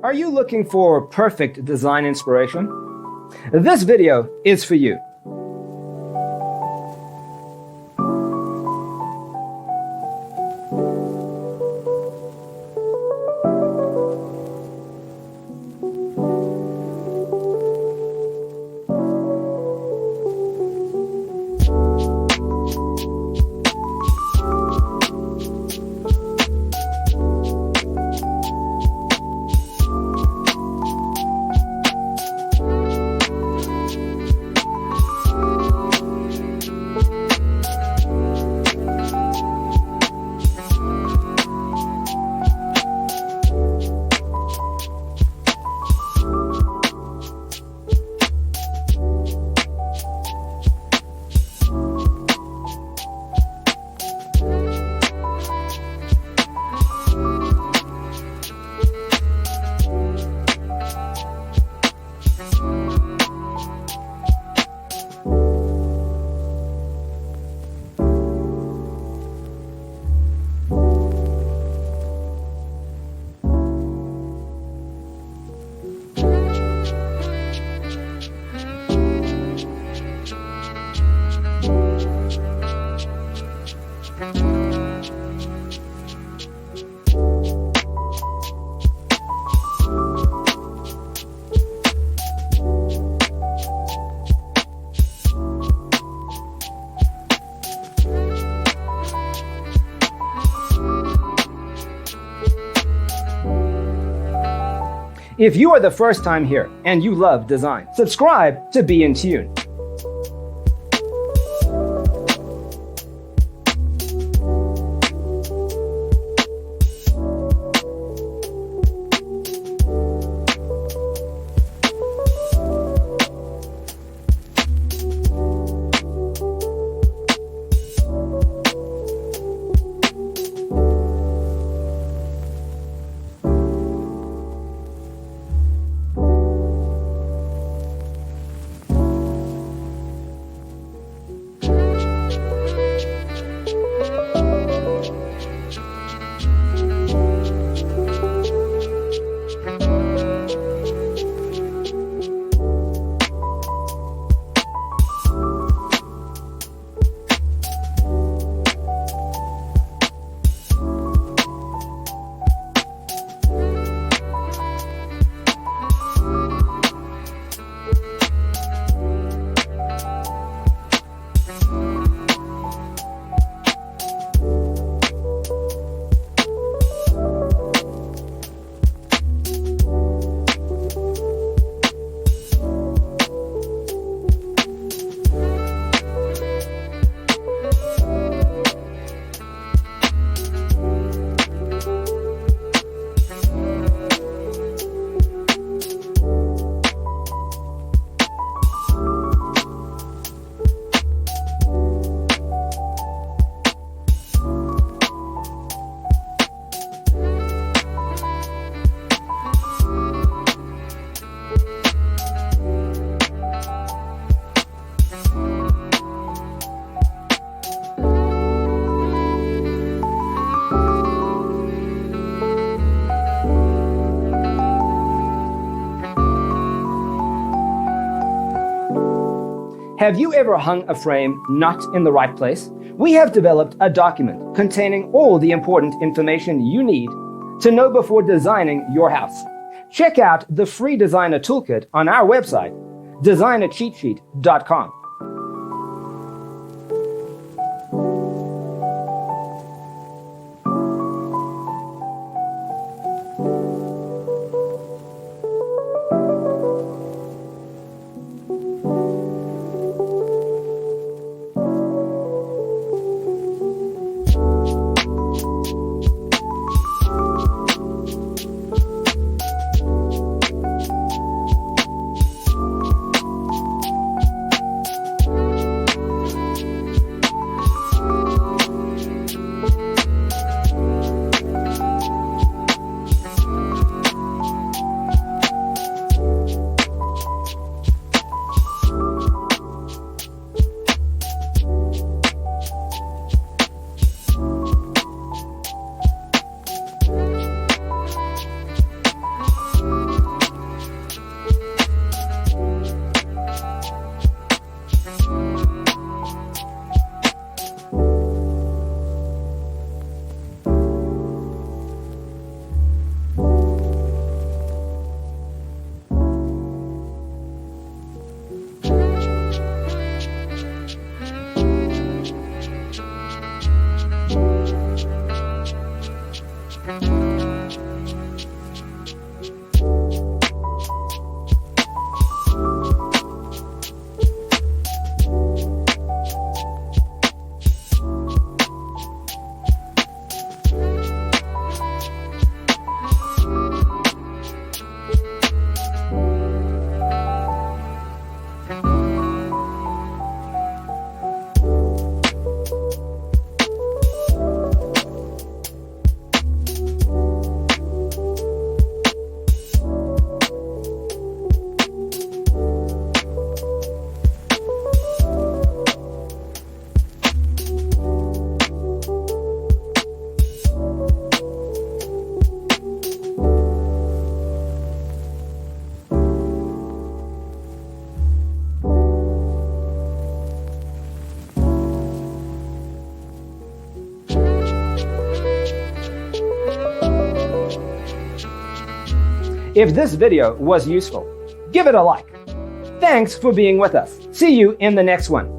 Are you looking for perfect design inspiration? This video is for you. If you are the first time here and you love design, subscribe to Be in Tune. Have you ever hung a frame not in the right place? We have developed a document containing all the important information you need to know before designing your house. Check out the free designer toolkit on our website, designercheatsheet.com. If this video was useful, give it a like. Thanks for being with us. See you in the next one.